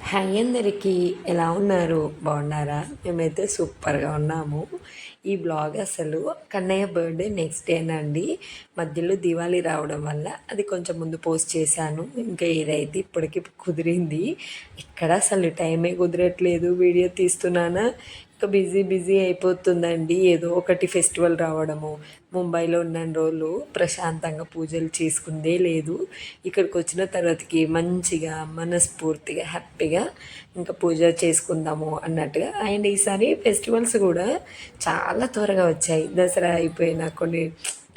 Hi అందరికీ, ఎలా ఉన్నారు? బాగున్నారా? మేమైతే సూపర్గా ఉన్నాము. ఈ బ్లాగ్ అసలు కన్నయ్య బర్త్డే నెక్స్ట్ డేనండి. మధ్యలో దివాళీ రావడం వల్ల అది కొంచెం ముందు పోస్ట్ చేశాను. ఇంకా ఏదైతే ఇప్పటికి కుదిరింది. ఇక్కడ అసలు టైమే కుదరట్లేదు. వీడియో తీస్తున్నానా, ఇంకా బిజీ బిజీ అయిపోతుందండి. ఏదో ఒకటి ఫెస్టివల్ రావడము. ముంబైలో ఉన్న రోజులు ప్రశాంతంగా పూజలు చేసుకుందే లేదు. ఇక్కడికి వచ్చిన తర్వాతకి మంచిగా మనస్ఫూర్తిగా హ్యాపీగా ఇంకా పూజ చేసుకుందాము అన్నట్టుగా. అండ్ ఈసారి ఫెస్టివల్స్ కూడా చాలా త్వరగా వచ్చాయి. దసరా అయిపోయిన కొన్ని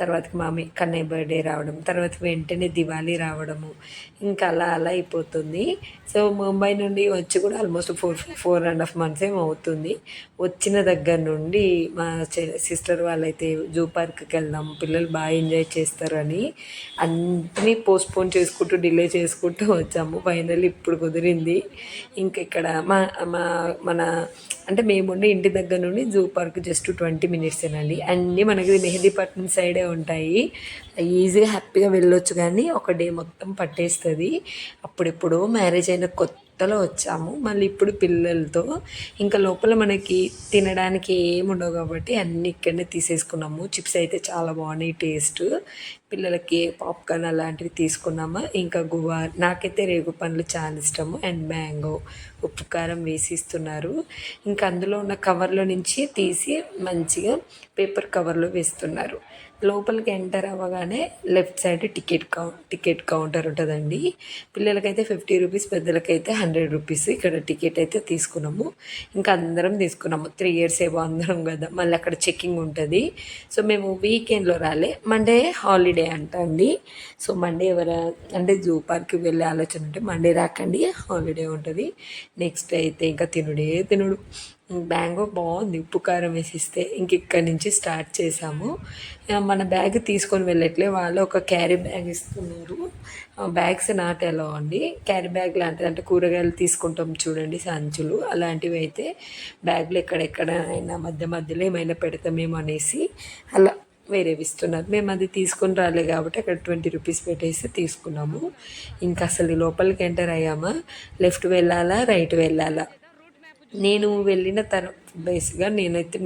తర్వాతకి కన్నయ్య బర్త్డే రావడం, తర్వాత వెంటనే దివాళీ రావడము, ఇంకా అలా అలా అయిపోతుంది. సో ముంబై నుండి వచ్చి కూడా ఆల్మోస్ట్ 4.5 మంత్స్ ఏమో అవుతుంది. వచ్చిన దగ్గర నుండి మా సిస్టర్ వాళ్ళైతే జూ పార్క్కి వెళ్దాం, పిల్లలు బాగా ఎంజాయ్ చేస్తారని అన్నీ పోస్ట్పోన్ చేసుకుంటూ డిలే చేసుకుంటూ వచ్చాము. ఫైనల్లీ ఇప్పుడు కుదిరింది. ఇంక ఇక్కడ మా మా మన అంటే మేముండే ఇంటి దగ్గర నుండి జూ పార్క్ జస్ట్ 20 మినిట్సేనండి. అన్నీ మనకి మెహదీపట్నం సైడే ఉంటాయి. ఈజీగా హ్యాపీగా వెళ్ళొచ్చు, కానీ ఒక డే మొత్తం పట్టేస్తుంది. అప్పుడెప్పుడు మ్యారేజ్ అయిన కొత్తలో వచ్చాము, మళ్ళీ ఇప్పుడు పిల్లలతో. ఇంకా లోపల మనకి తినడానికి ఏముండవు కాబట్టి అన్నీ ఇక్కడనే తీసేసుకున్నాము. చిప్స్ అయితే చాలా బాగున్నాయి టేస్ట్. పిల్లలకి పాప్కార్న్ అలాంటివి తీసుకున్నాము. ఇంకా గువా, నాకైతే రేగు పండ్లు చాలా ఇష్టము. అండ్ మ్యాంగో ఉప్పు కారం వేసి ఇస్తున్నారు. ఇంకా అందులో ఉన్న కవర్లో నుంచి తీసి మంచిగా పేపర్ కవర్లో వేస్తున్నారు. లోపలికి ఎంటర్ అవ్వగానే లెఫ్ట్ సైడ్ టికెట్ కౌంటర్ ఉంటుందండి. పిల్లలకైతే 50 రూపీస్, పెద్దలకైతే 100 రూపీస్. ఇక్కడ టికెట్ అయితే తీసుకున్నాము. ఇంకా అందరం తీసుకున్నాము. 3 ఇయర్స్ ఏవో అందరం కదా. మళ్ళీ అక్కడ చెక్కింగ్ ఉంటుంది. సో మేము వీకెండ్లో రాలే, మండే హాలిడే అంట అండి. సో మండే అంటే జూ పార్క్కి వెళ్ళే ఆలోచన ఉంటే మండే రాకండి, హాలిడే ఉంటుంది. నెక్స్ట్ అయితే ఇంకా తినుడు. బ్యాంగో బాగుంది, ఉప్పు కారం వేసిస్తే. ఇంక ఇక్కడి నుంచి స్టార్ట్ చేసాము. మన బ్యాగ్ తీసుకొని వెళ్ళట్లే, వాళ్ళు ఒక క్యారీ బ్యాగ్ ఇస్తున్నారు. బ్యాగ్స్ నాట్ ఎలా అండి, క్యారీ బ్యాగ్ లాంటిది, అంటే కూరగాయలు తీసుకుంటాం చూడండి సంచులు, అలాంటివి అయితే బ్యాగ్లు ఎక్కడెక్కడైనా మధ్యలో ఏమైనా పెడతామేమో అనేసి అలా వేరేవి ఇస్తున్నారు. మేము అది తీసుకొని రాలే కాబట్టి అక్కడ 20 రూపీస్ పెట్టేసి తీసుకున్నాము. ఇంకా అసలు లోపలికి ఎంటర్ అయ్యామా, లెఫ్ట్ వెళ్ళాలా రైట్ వెళ్ళాలా. నేను వెళ్ళిన బేస్గా నేనైతే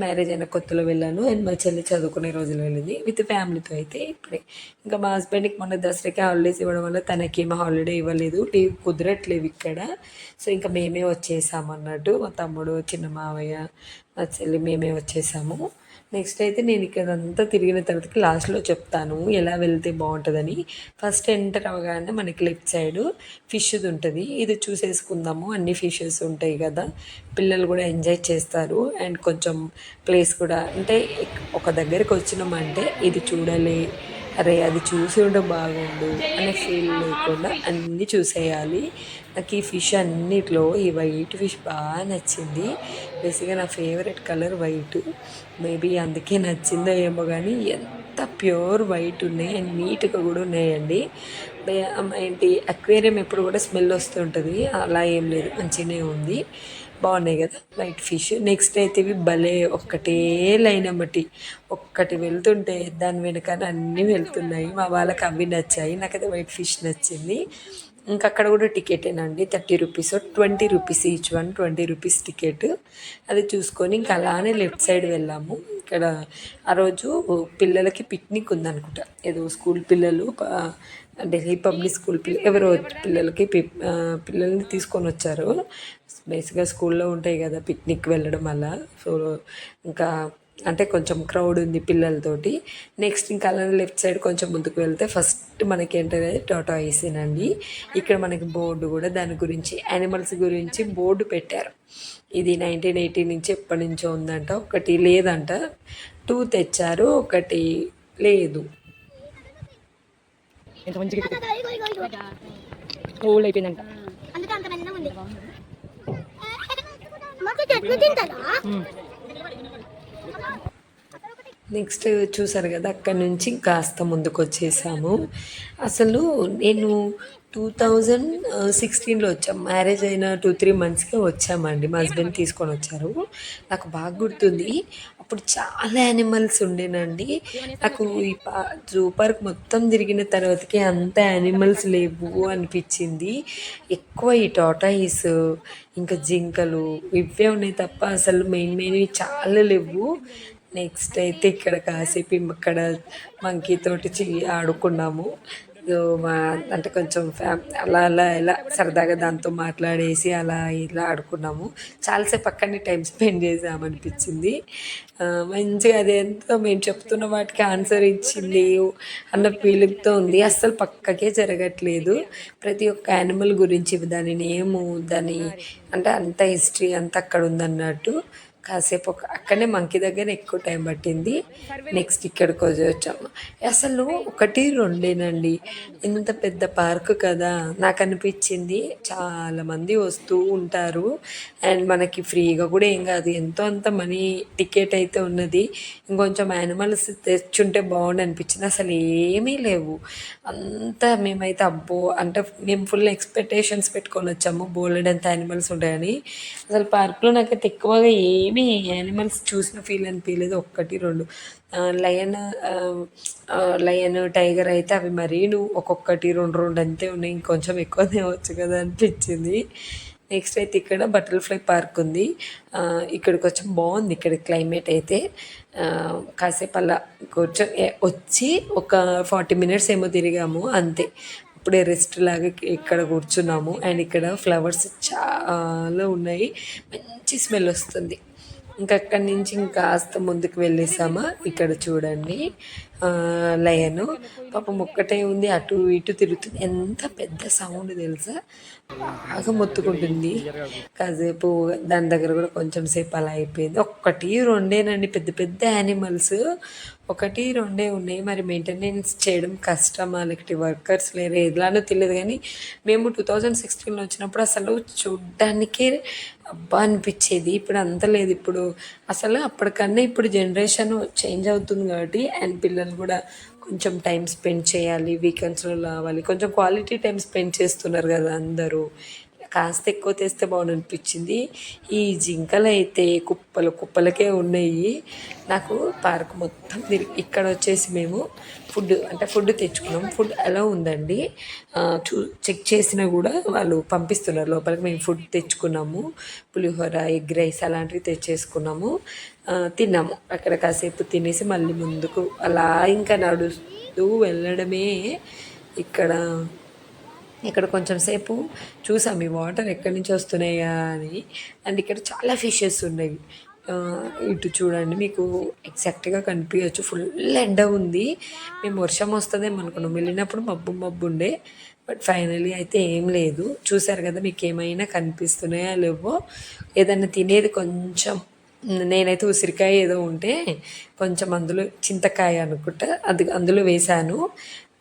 మ్యారేజ్ అయిన కొత్తలో వెళ్ళాను. అండ్ మా చెల్లి చదువుకునే రోజులు వెళ్ళింది విత్ ఫ్యామిలీతో. అయితే ఇప్పుడే ఇంకా మా హస్బెండ్కి మొన్న దసరాకి హాలిడేస్ ఇవ్వడం వల్ల తనకేమో హాలిడే ఇవ్వలేదు, లీవ్ కుదరట్లేవు ఇక్కడ. సో ఇంకా మేమే వచ్చేసాము అన్నట్టు. మా తమ్ముడు, చిన్న మావయ్య, మా చెల్లి, మేమే వచ్చేసాము. నెక్స్ట్ అయితే నేను ఇక్కడంతా తిరిగిన తర్వాతకి లాస్ట్లో చెప్తాను ఎలా వెళ్తే బాగుంటుందని. ఫస్ట్ ఎంటర్ అవ్వగానే మనకి లెఫ్ట్ సైడ్ ఫిష్ది ఉంటుంది. ఇది చూసేసుకుందాము. అన్ని ఫిషెస్ ఉంటాయి కదా, పిల్లలు కూడా ఎంజాయ్ చేస్తారు. అండ్ కొంచెం ప్లేస్ కూడా, అంటే ఒక దగ్గరికి వచ్చినామంటే ఇది చూడాలి, అరే అది చూసి ఉంటే బాగుండు అనే ఫీల్ లేకుండా అన్నీ చూసేయాలి. నాకు ఈ ఫిష్ అన్నిట్లో ఈ వైట్ ఫిష్ బాగా నచ్చింది. బేసిక్గా నా ఫేవరెట్ కలర్ వైట్. మేబీ అందుకే నచ్చిందో ఏమో, కానీ ఎంత ప్యూర్ వైట్ ఉన్నాయి అండ్ నీట్గా కూడా ఉన్నాయండి. ఏంటి అక్వేరియం ఎప్పుడు కూడా స్మెల్ వస్తుంటుంది, అలా ఏం లేదు, మంచిగానే ఉంది. బాగున్నాయి కదా వైట్ ఫిష్. నెక్స్ట్ అయితే ఇవి భలే ఒక్కటే లైన్ అమ్మటి, ఒక్కటి వెళ్తుంటే దాని వెనకాల అన్నీ వెళ్తున్నాయి. మా వాళ్ళకి అవి నచ్చాయి, నాకైతే వైట్ ఫిష్ నచ్చింది. ఇంకా అక్కడ కూడా టికెటేనండి, 30 rupees, 20 rupees each one, 20 rupees ticket. అది చూసుకొని ఇంకా అలానే లెఫ్ట్ సైడ్ వెళ్ళాము. ఇక్కడ ఆ రోజు పిల్లలకి పిక్నిక్ ఉందనుకుంటా, ఏదో స్కూల్ పిల్లలు, ఢిల్లీ పబ్లిక్ స్కూల్ ఎవరో పిల్లల్ని తీసుకొని వచ్చారు. బేసిక్గా స్కూల్లో ఉంటాయి కదా పిక్నిక్ వెళ్ళడం వల్ల. సో ఇంకా అంటే కొంచెం క్రౌడ్ ఉంది పిల్లలతోటి. నెక్స్ట్ ఇంకా అలానే లెఫ్ట్ సైడ్ కొంచెం ముందుకు వెళ్తే ఫస్ట్ మనకి ఏంటంటే టాటా ఐసేనండి. ఇక్కడ మనకి బోర్డు కూడా దాని గురించి, యానిమల్స్ గురించి బోర్డు పెట్టారు. ఇది 1980 నుంచి ఎప్పటి నుంచో ఉందంట. ఒకటి లేదంట, 2 తెచ్చారు, ఒకటి లేదు. అయిపోయిందంట. నెక్స్ట్ చూసారు కదా, అక్కడి నుంచి కాస్త ముందుకు వచ్చేసాము. అసలు నేను 2016లో వచ్చాం. మ్యారేజ్ అయిన 2, 3 మంత్స్‌కే వచ్చామండి. మా హస్బెండ్ తీసుకొని వచ్చారు. నాకు బాగా గుర్తుంది. అప్పుడు చాలా యానిమల్స్ ఉండేనండి. నాకు ఈ జూ పార్క్ మొత్తం తిరిగిన తర్వాతకి అంత యానిమల్స్ లేవు అనిపించింది. ఎక్కువ ఈ టార్టాయిస్, ఇంకా జింకలు ఇవే ఉన్నాయి తప్ప అసలు మెయిన్‌వి చాలా లేవు. నెక్స్ట్ అయితే ఇక్కడ కాసేపు ఇక్కడ మంకీ తోటి ఆడుకున్నాము. మా అంటే కొంచెం అలా అలా ఇలా సరదాగా దాంతో మాట్లాడేసి అలా ఇలా ఆడుకున్నాము. చాలాసేపు అక్కడనే టైం స్పెండ్ చేసామనిపించింది. మంచిగా అది ఎంతో మేము చెప్తున్న వాటికి ఆన్సర్ ఇచ్చింది అన్న ఫీలింగ్తో ఉంది. అస్సలు పక్కకే జరగట్లేదు. ప్రతి ఒక్క యానిమల్ గురించి దాని నేము, దాని అంటే అంత హిస్టరీ అంతా అక్కడ ఉందన్నట్టు. కాసేపు అక్కడనే మంకీ దగ్గర ఎక్కువ టైం పట్టింది. నెక్స్ట్ ఇక్కడికి వచ్చాము. అసలు 1, 2 ఇంత పెద్ద పార్క్ కదా, నాకు అనిపించింది చాలామంది వస్తూ ఉంటారు అండ్ మనకి ఫ్రీగా కూడా ఏం కాదు, ఎంతో అంత మనీ టికెట్ అయితే ఉన్నది. ఇంకొంచెం యానిమల్స్ తెచ్చుంటే బాగుండు అనిపించింది. అసలు ఏమీ లేవు. అంతా మేమైతే అబ్బో అంటే మేము ఫుల్ ఎక్స్పెక్టేషన్స్ పెట్టుకొని వచ్చాము బోలెడంత యానిమల్స్ ఉంటాయని. అసలు పార్క్లో నాకైతే ఎక్కువగా ఏమీ యానిమల్స్ చూసిన ఫీల్ అనిపించలేదు. 1, 2 లయన్ లయన్ టైగర్ అయితే అవి మరీను ఒక్కొక్కటి 2 అంతే ఉన్నాయి. ఇంకొంచెం ఎక్కువ తేవచ్చు కదా అనిపించింది. నెక్స్ట్ అయితే ఇక్కడ బటర్ఫ్లై పార్క్ ఉంది. ఇక్కడికి వచ్చి బాగుంది. ఇక్కడ క్లైమేట్ అయితే కాసేపు అలా కొంచెం వచ్చి ఒక 40 మినిట్స్ ఏమో తిరిగాము అంతే. ఇప్పుడే రెస్ట్ లాగా ఇక్కడ కూర్చున్నాము అండ్ ఇక్కడ ఫ్లవర్స్ చాలా ఉన్నాయి. మంచి స్మెల్ వస్తుంది. ఇంకా అక్కడి నుంచి ఇంకాస్త ముందుకు వెళ్ళేసామా. ఇక్కడ చూడండి లయను పాపం ఒక్కటే ఉంది, అటు ఇటు తిరుగుతుంది. ఎంత పెద్ద సౌండ్ తెలుసా, బాగా మొత్తుకుంటుంది. కాసేపు దాని దగ్గర కూడా కొంచెం సేపు అలా అయిపోయింది. 1, 2 పెద్ద పెద్ద యానిమల్స్ 1, 2 ఉన్నాయి. మరి మెయింటెనెన్స్ చేయడం కష్టమా లేకపోతే వర్కర్స్ లేరు ఎలానో తెలియదు. కానీ మేము 2016లో వచ్చినప్పుడు అసలు చూడ్డానికే అబ్బా అనిపించేది. ఇప్పుడు అంత లేదు. ఇప్పుడు అసలు అప్పటికన్నా ఇప్పుడు జనరేషన్ చేంజ్ అవుతుంది కాబట్టి అండ్ పిల్లలు కూడా కొంచెం టైం స్పెండ్ చేయాలి, వీకెండ్స్లో రావాలి, కొంచెం క్వాలిటీ టైం స్పెండ్ చేస్తున్నారు కదా అందరూ. కాస్త ఎక్కువ తెస్తే బాగుండు అనిపించింది. ఈ జింకలు అయితే కుప్పలు కుప్పలకే ఉన్నాయి. నాకు పార్క్ మొత్తం ఇక్కడ వచ్చేసి మేము ఫుడ్ తెచ్చుకున్నాం. ఫుడ్ ఎలా ఉందండి, చెక్ చేసినా కూడా వాళ్ళు పంపిస్తున్నారు లోపలికి. మేము ఫుడ్ తెచ్చుకున్నాము, పులిహోర, ఎగ్ రైస్ అలాంటివి తెచ్చేసుకున్నాము. తిన్నాము. అక్కడ కాసేపు తినేసి మళ్ళీ ముందుకు అలా ఇంకా నడుస్తూ వెళ్ళడమే. ఇక్కడ కొంచెం సేపు చూసాం ఈ వాటర్ ఎక్కడి నుంచి వస్తున్నాయా అని. అండ్ ఇక్కడ చాలా ఫిషెస్ ఉన్నాయి. ఇటు చూడండి, మీకు ఎగ్జాక్ట్గా కనిపించచ్చు. ఫుల్ ఎండ ఉంది. మేము వర్షం వస్తుందేమో అనుకున్నాం. వెళ్ళినప్పుడు మబ్బు ఉండే, బట్ ఫైనలీ అయితే ఏం లేదు. చూసారు కదా, మీకు ఏమైనా కనిపిస్తున్నాయా లేవో. ఏదైనా తినేది కొంచెం, నేనైతే ఉసిరికాయ ఏదో ఉంటే కొంచెం అందులో చింతకాయ అనుకుంటా అందులో వేశాను.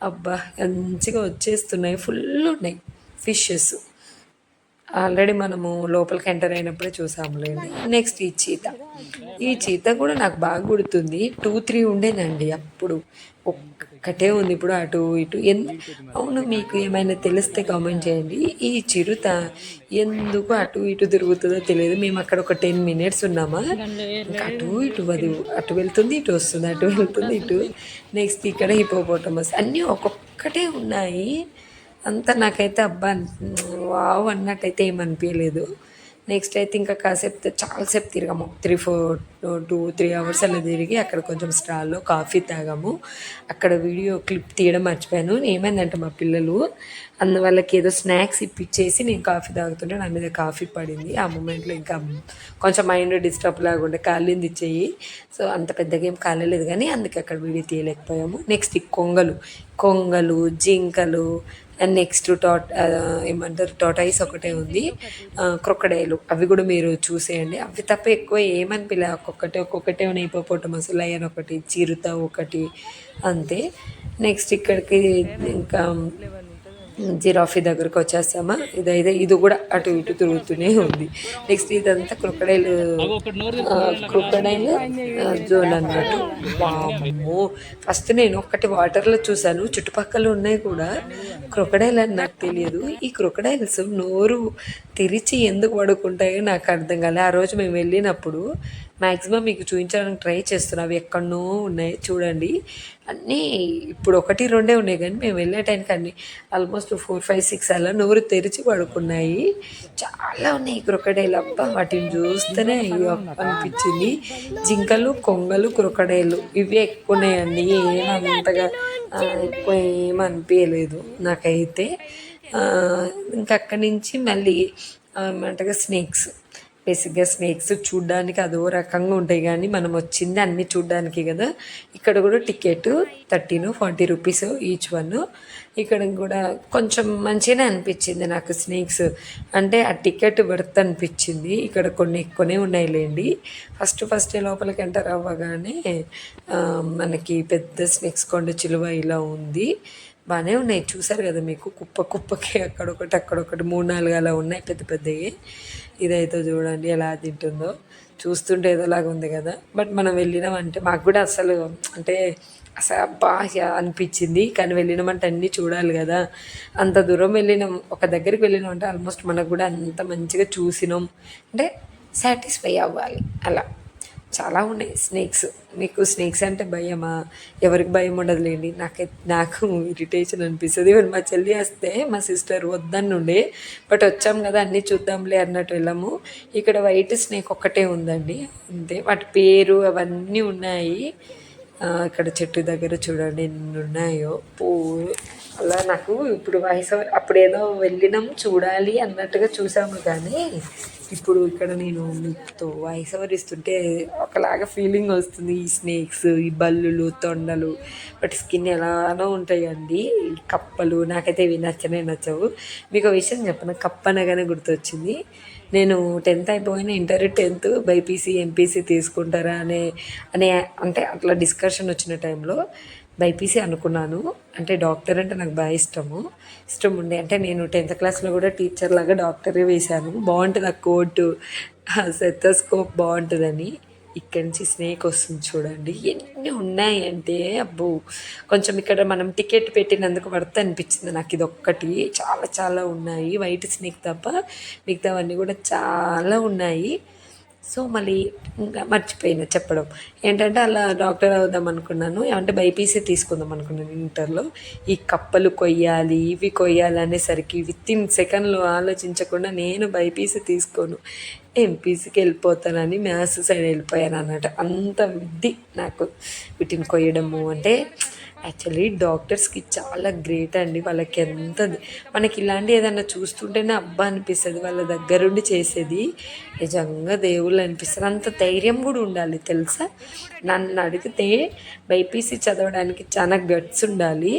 అబ్బా మంచిగా వచ్చేస్తున్నాయి. ఫుల్ ఉన్నాయి ఫిషెస్. ఆల్రెడీ మనము లోపలికి ఎంటర్ అయినప్పుడే చూసాములేండి. నెక్స్ట్ ఈ చీత కూడా నాకు బాగా గుర్తుంది. 2, 3 ఉండేనండి అప్పుడు, ఒక్కటే ఉంది ఇప్పుడు అటు ఇటు. అవును, మీకు ఏమైనా తెలిస్తే కామెంట్ చేయండి. ఈ చిరుత ఎందుకు అటు ఇటు తిరుగుతుందో తెలియదు. మేము అక్కడ ఒక 10 మినిట్స్ ఉన్నామా, ఇంకా అటు ఇటు అది అటు వెళ్తుంది ఇటు వస్తుంది, అటు వెళ్తుంది ఇటు. నెక్స్ట్ ఇక్కడ హిపోపోటమస్ అన్నీ ఒక్కొక్కటే ఉన్నాయి. అంతా నాకైతే అబ్బా వావ్ అన్నట్టయితే ఏమనిపించలేదు. నెక్స్ట్ అయితే ఇంకా కాసేపు చాలాసేపు తిరిగాము. 2, 3 అవర్స్ అలా తిరిగి అక్కడ కొంచెం స్టాల్లో కాఫీ తాగాము. అక్కడ వీడియో క్లిప్ తీయడం మర్చిపోయాను. ఏమైందంటే మా పిల్లలు వాళ్ళకి ఏదో స్నాక్స్ ఇప్పించేసి నేను కాఫీ తాగుతుంటే నా మీద కాఫీ పడింది. ఆ మూమెంట్లో ఇంకా కొంచెం మైండ్ డిస్టర్బ్ లాగా కాలింది చెయ్యి. సో అంత పెద్దగా ఏం కాలేదు కానీ అందుకే అక్కడ వీడియో తీయలేకపోయాము. నెక్స్ట్ ఈ కొంగలు, జింకలు అండ్ నెక్స్ట్ ఏమంటారు టాటాయిస్ ఒకటే ఉంది. క్రొకడైలు అవి కూడా మీరు చూసేయండి. అవి తప్ప ఎక్కువ ఏమనిపించలే. ఒక్కొక్కటే ఉన్నాయి. హిపోపోటమస్, లయన్ ఒకటి, చిరుత ఒకటి, అంతే. నెక్స్ట్ ఇక్కడికి ఇంకా జిరాఫీ దగ్గరకు వచ్చేస్తామా. ఇది కూడా అటు ఇటు తిరుగుతూనే ఉంది. నెక్స్ట్ ఇదంతా క్రొకడైల్ జోన్ అన్నట్టు. వామ్మో, ఫస్ట్ నేను ఒక్కటి వాటర్లో చూశాను, చుట్టుపక్కల ఉన్నాయి కూడా. క్రొకడైల్ అని నాకు తెలియదు. ఈ క్రొకడైల్స్ నోరు తెరిచి ఎందుకు పడుకుంటాయో నాకు అర్థం కాలే. ఆ రోజు మేము వెళ్ళినప్పుడు మ్యాక్సిమం మీకు చూపించడానికి ట్రై చేస్తున్నాం, అవి ఎక్కడనో ఉన్నాయి చూడండి. అన్నీ ఇప్పుడు 1-2 ఉన్నాయి, కానీ మేము వెళ్ళే టైంకి అన్నీ ఆల్మోస్ట్ 4, 5, 6 అలా నోరు తెరిచి పడుకున్నాయి. చాలా ఉన్నాయి క్రొకడైల్. అబ్బా, వాటిని చూస్తేనే అయ్యో అనిపించింది. జింకలు, కొంగలు, క్రొకడైలు ఇవే ఎక్కువ ఉన్నాయండి. ఏమంతగా ఎక్కువ ఏమనిపించలేదు నాకైతే. ఇంకా అక్కడి నుంచి మళ్ళీ ఏమంటగా స్నేక్స్. బేసిక్గా స్నేక్స్ చూడ్డానికి అదో రకంగా ఉంటాయి, కానీ మనం వచ్చింది అన్నీ చూడ్డానికి కదా. ఇక్కడ కూడా టికెట్ 30-40 రూపీస్ ఈచ్ వన్. ఇక్కడ కూడా కొంచెం మంచిగానే అనిపించింది నాకు స్నేక్స్. అంటే ఆ టికెట్ వర్త్ అనిపించింది. ఇక్కడ కొన్ని ఎక్కువనే ఉన్నాయిలేండి. ఫస్ట్ లోపలికి ఎంటర్ అవ్వగానే మనకి పెద్ద స్నేక్స్ కొండ చిలువ ఇలా ఉంది. బాగానే ఉన్నాయి, చూసారు కదా మీకు. కుప్పకి అక్కడొకటి 3-4 అలా ఉన్నాయి పెద్ద పెద్దవి. ఇదైతే చూడండి ఎలా తింటుందో, చూస్తుంటే ఏదోలాగా ఉంది కదా. బట్ మనం వెళ్ళినామంటే మాకు కూడా అసలు బాగా అనిపించింది. కానీ వెళ్ళినామంటే అన్నీ చూడాలి కదా. అంత దూరం వెళ్ళినాం, ఒక దగ్గరికి వెళ్ళినామంటే ఆల్మోస్ట్ మనకు కూడా అంత మంచిగా చూసినాం అంటే సాటిస్ఫై అవ్వాలి అలా. చాలా ఉన్నాయి స్నేక్స్. మీకు స్నేక్స్ అంటే భయమా? ఎవరికి భయం ఉండదులేండి. నాకు ఇరిటేషన్ అనిపిస్తుంది. ఈవెన్ మా చెల్లి వస్తే మా సిస్టర్ వద్దన్నుండే, బట్ వచ్చాం కదా అన్నీ చూద్దాంలే అన్నట్టు వెళ్ళాము. ఇక్కడ వైట్ స్నేక్ ఒక్కటే ఉందండి అంతే. వాటి పేరు అవన్నీ ఉన్నాయి. ఇక్కడ చెట్టు దగ్గర చూడండి ఎన్ని ఉన్నాయో అలా. నాకు ఇప్పుడు అప్పుడు ఏదో వెళ్ళినాం చూడాలి అన్నట్టుగా చూసాము, కానీ ఇప్పుడు ఇక్కడ నేను మీతో వాయిస్ ఓవర్ ఇస్తుంటే ఒకలాగా ఫీలింగ్ వస్తుంది. ఈ స్నేక్స్, ఈ బల్లులు, తొండలు, బట్ స్కిన్ ఎలానో ఉంటాయండి. ఈ కప్పలు నాకైతే ఇవి నచ్చవు. మీకు విషయం చెప్పను, కప్ప అనగానే గుర్తొచ్చింది. నేను 10th అయిపోయిన ఇంటర్ 10th బైపీసీ ఎంపీసీ తీసుకుంటారా అనే అంటే అట్లా డిస్కషన్ వచ్చిన టైంలో బైపీసీ అనుకున్నాను. అంటే డాక్టర్ అంటే నాకు బాగా ఇష్టం ఉండే. అంటే నేను 10th క్లాస్లో కూడా టీచర్ లాగా డాక్టరే వేశాను. బాగుంటుంది ఆ కోటు, సెతస్కోప్ బాగుంటుందని. ఇక్కడి నుంచి స్నేక్ వస్తుంది చూడండి, ఎన్ని ఉన్నాయి అంటే అబ్బో. కొంచెం ఇక్కడ మనం టికెట్ పెట్టినందుకు వర్త్ అనిపించింది నాకు. ఇది ఒక్కటి చాలా ఉన్నాయి, వైట్ స్నేక్ తప్ప మిగతావన్నీ కూడా చాలా ఉన్నాయి. సో మళ్ళీ ఇంకా మర్చిపోయినా చెప్పడం ఏంటంటే, అలా డాక్టర్ అవుదాం అనుకున్నాను, ఏమంటే బైపీసీ తీసుకుందాం అనుకున్నాను ఇంటర్లో. ఈ కప్పలు కొయ్యాలి, ఇవి కొయ్యాలి అనేసరికి వితిన్ సెకండ్లో ఆలోచించకుండా నేను బైపీసీ తీసుకోను, ఎంపీసీకి వెళ్ళిపోతానని మ్యాథ్స్ సైడ్ వెళ్ళిపోయాను అన్నమాట. అంత విద్ది నాకు వీటిని కొయ్యడము అంటే. యాక్చువల్లీ డాక్టర్స్కి చాలా గ్రేట్ అండి. వాళ్ళకి మనకి ఇలాంటి ఏదన్నా చూస్తుంటేనే అబ్బా అనిపిస్తుంది. వాళ్ళ దగ్గరుండి చేసేది నిజంగా దేవుళ్ళు అనిపిస్తారు. అంత ధైర్యం కూడా ఉండాలి తెలుసా. నన్ను అడిగితే బైపీసీ చదవడానికి చాలా గట్స్ ఉండాలి,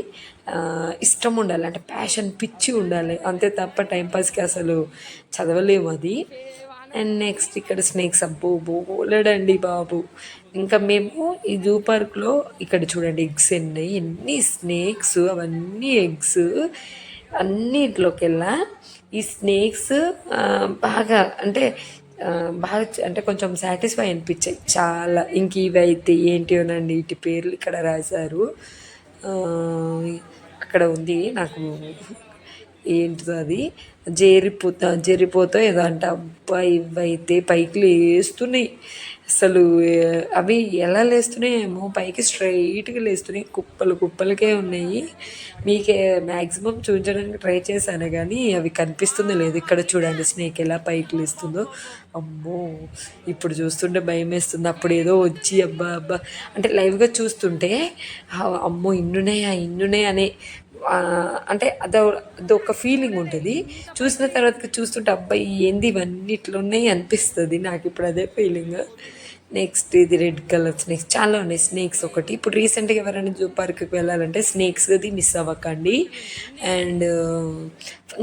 ఇష్టం ఉండాలి, అంటే ప్యాషన్, పిచ్చి ఉండాలి. అంతే తప్ప టైంపాస్కి అసలు చదవలేము అది. అండ్ నెక్స్ట్ ఇక్కడ స్నేక్స్ అబ్బో బోలెడండి బాబు. ఇంకా మేము ఈ జూ పార్క్లో ఇక్కడ చూడండి ఎగ్స్ ఎన్ని స్నేక్స్, అవన్నీ ఎగ్స్. అన్నిట్లోకి వెళ్ళా ఈ స్నేక్స్ బాగా అంటే కొంచెం సాటిస్ఫై అనిపించాయి చాలా. ఇంక ఇవైతే ఏంటివోనండి, వీటి పేర్లు ఇక్కడ రాశారు. అక్కడ ఉంది నాకు ఏంటిదో అది, జరిపోతో ఏదో అంట. అబ్బా ఇవైతే పైకి లేస్తున్నాయి అసలు. అవి ఎలా లేస్తున్నాయేమో, పైకి స్ట్రైట్గా లేస్తున్నాయి, కుప్పలకే ఉన్నాయి. మీకే మ్యాక్సిమం చూపించడానికి ట్రై చేశాను కానీ అవి కనిపిస్తుందో లేదు. ఇక్కడ చూడండి స్నేక్ ఎలా పైకి లేస్తుందో. అమ్మో, ఇప్పుడు చూస్తుంటే భయం వేస్తుంది. అప్పుడు ఏదో వచ్చి అబ్బా అంటే లైవ్గా చూస్తుంటే అమ్మో ఇన్నున్నాయా అనే అంటే అదొక ఫీలింగ్ ఉంటుంది. చూసిన తర్వాత చూస్తుంటే అబ్బాయి ఏంది ఇవన్నీ ఇట్లా ఉన్నాయి అనిపిస్తుంది నాకు. ఇప్పుడు అదే ఫీలింగ్. నెక్స్ట్ ఇది రెడ్ కలర్ స్నేక్స్ చాలా ఉన్నాయి. స్నేక్స్ ఒకటి ఇప్పుడు రీసెంట్గా ఎవరైనా జూ పార్క్కి వెళ్ళాలంటే స్నేక్స్ అది మిస్ అవ్వకండి. అండ్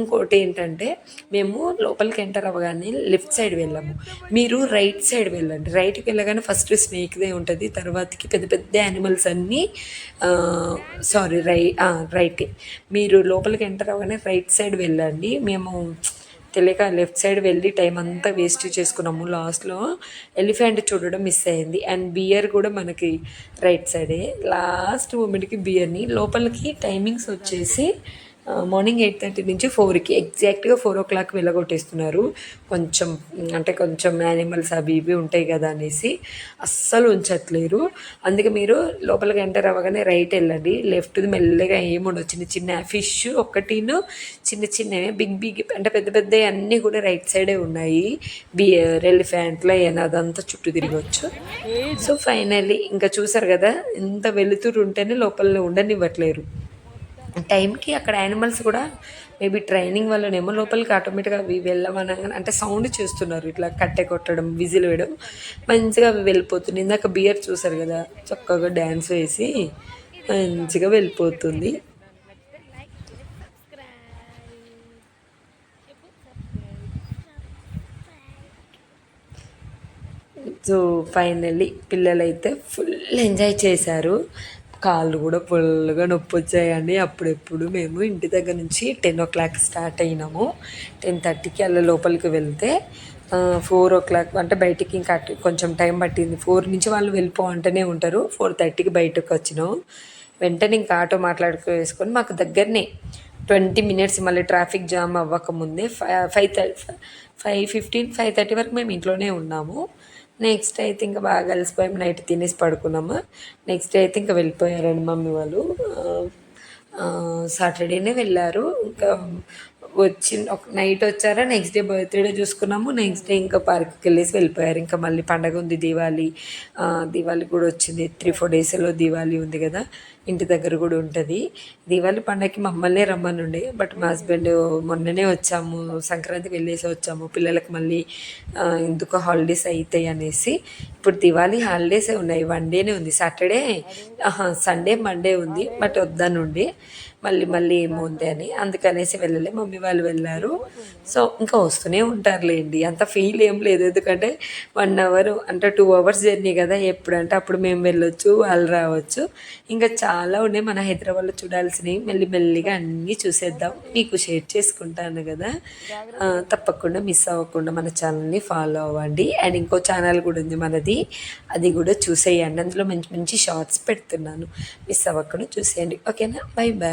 ఇంకోటి ఏంటంటే మేము లోపలికి ఎంటర్ అవ్వగానే లెఫ్ట్ సైడ్ వెళ్ళాము, మీరు రైట్ సైడ్ వెళ్ళండి. రైట్కి వెళ్ళగానే ఫస్ట్ స్నేక్దే ఉంటుంది, తర్వాతకి పెద్ద పెద్ద యానిమల్స్ అన్నీ సారీ రైటే. మీరు లోపలికి ఎంటర్ అవ్వగానే రైట్ సైడ్ వెళ్ళండి. మేము తెలియక లెఫ్ట్ సైడ్ వెళ్ళి టైం అంతా వేస్ట్ చేసుకున్నాము. లాస్ట్లో ఎలిఫెంట్ చూడడం మిస్ అయింది. అండ్ బియర్ కూడా మనకి రైట్ సైడే. లాస్ట్ మూమెంట్కి బియర్ని లోపలికి టైమింగ్స్ వచ్చేసి మార్నింగ్ 8:30 నుంచి 4కి ఎగ్జాక్ట్గా 4 o'clock వెళ్ళగొట్టేస్తున్నారు. కొంచెం యానిమల్స్ అవి ఇవి ఉంటాయి కదా అనేసి అస్సలు ఉంచట్లేరు. అందుకే మీరు లోపలికి ఎంటర్ అవ్వగానే రైట్ వెళ్ళండి. లెఫ్ట్ది మెల్లగా ఏముండవు, చిన్న చిన్న ఫిష్ ఒకటిను చిన్న చిన్నవి, బిగ్ అంటే పెద్ద పెద్ద అన్నీ కూడా రైట్ సైడే ఉన్నాయి. బియర్ ఎలిఫెంట్ లయన్ అదంతా చుట్టూ తిరగవచ్చు. సో ఫైనల్లీ ఇంకా చూసారు కదా, ఎంత వెలుతురు ఉంటేనే లోపల ఉండనివ్వట్లేరు. టైంకి అక్కడ యానిమల్స్ కూడా మేబీ ట్రైనింగ్ వల్లనేమో లోపలికి ఆటోమేటిక్గా అవి వెళ్ళమనగానే అంటే సౌండ్ చేస్తున్నారు, ఇట్లా కట్టె కొట్టడం, విజిల్ వేయడం, మంచిగా అవి వెళ్ళిపోతుంది. ఇందాక బియర్ చూసారు కదా, చక్కగా డ్యాన్స్ వేసి మంచిగా వెళ్ళిపోతుంది. సో ఫైనల్లీ పిల్లలైతే ఫుల్ ఎంజాయ్ చేశారు. కాళ్ళు కూడా ఫుల్గా నొప్పి వచ్చాయండి. అప్పుడెప్పుడు మేము ఇంటి దగ్గర నుంచి 10 o'clock స్టార్ట్ అయినాము. 10:30కి అలా లోపలికి వెళ్తే 4 o'clock అంటే బయటికి ఇంకా కొంచెం టైం పట్టింది. 4 నుంచి వాళ్ళు వెళ్ళిపోంటూనే ఉంటారు. 4:30కి బయటకు వచ్చినాం. వెంటనే ఇంకా ఆటో వేసుకొని మాకు దగ్గరనే 20 minutes, మళ్ళీ ట్రాఫిక్ జామ్ అవ్వకముందే 5:15 5:30 వరకు మేము ఇంట్లోనే ఉన్నాము. నెక్స్ట్ అయితే ఇంకా బాగా కలిసిపోయాం, నైట్ తినేసి పడుకున్నాము. నెక్స్ట్ డే అయితే ఇంకా వెళ్ళిపోయారండి మమ్మీ వాళ్ళు. సాటర్డేనే వెళ్ళారు. ఇంకా ఒక నైట్ వచ్చారా, నెక్స్ట్ డే బర్త్డే చూసుకున్నాము. నెక్స్ట్ డే ఇంకా పార్క్కి వెళ్ళేసి వెళ్ళిపోయారు. ఇంకా మళ్ళీ పండగ ఉంది, దీవాలి కూడా వచ్చింది. 3-4 daysలో దీవాలి ఉంది కదా, ఇంటి దగ్గర కూడా ఉంటుంది. దీవాలి పండగకి మమ్మల్నే రమ్మనుండే, బట్ మా హస్బెండ్ మొన్ననే వచ్చాము, సంక్రాంతికి వెళ్ళేసి వచ్చాము, పిల్లలకి మళ్ళీ ఎందుకు హాలిడేస్ అవుతాయి అనేసి. ఇప్పుడు దివాళీ హాలిడేసే ఉన్నాయి, 1 dayనే ఉంది. సాటర్డే సండే మండే ఉంది, బట్ వద్దనుండి మళ్ళీ ఏముంది అని అందుకనేసి వెళ్ళలే. మమ్మీ వాళ్ళు వెళ్ళారు. సో ఇంకా వస్తూనే ఉంటారులేండి, అంత ఫీల్ ఏం లేదు. ఎందుకంటే 1 hour అంటే 2 hours జర్నీ కదా, ఎప్పుడంటే అప్పుడు మేము వెళ్ళొచ్చు, వాళ్ళు రావచ్చు. ఇంకా చాలా ఉన్నాయి మన హైదరాబాద్లో చూడాల్సినవి. మెల్లిగా అన్నీ చూసేద్దాం, మీకు షేర్ చేసుకుంటాను కదా. తప్పకుండా మిస్ అవ్వకుండా మన ఛానల్ని ఫాలో అవ్వండి. అండ్ ఇంకో ఛానల్ కూడా ఉంది మనది, అది కూడా చూసేయండి. అందులో మంచి మంచి షార్ట్స్ పెడుతున్నాను, మిస్ అవ్వకుండా చూసేయండి. ఓకేనా, బై బాయ్.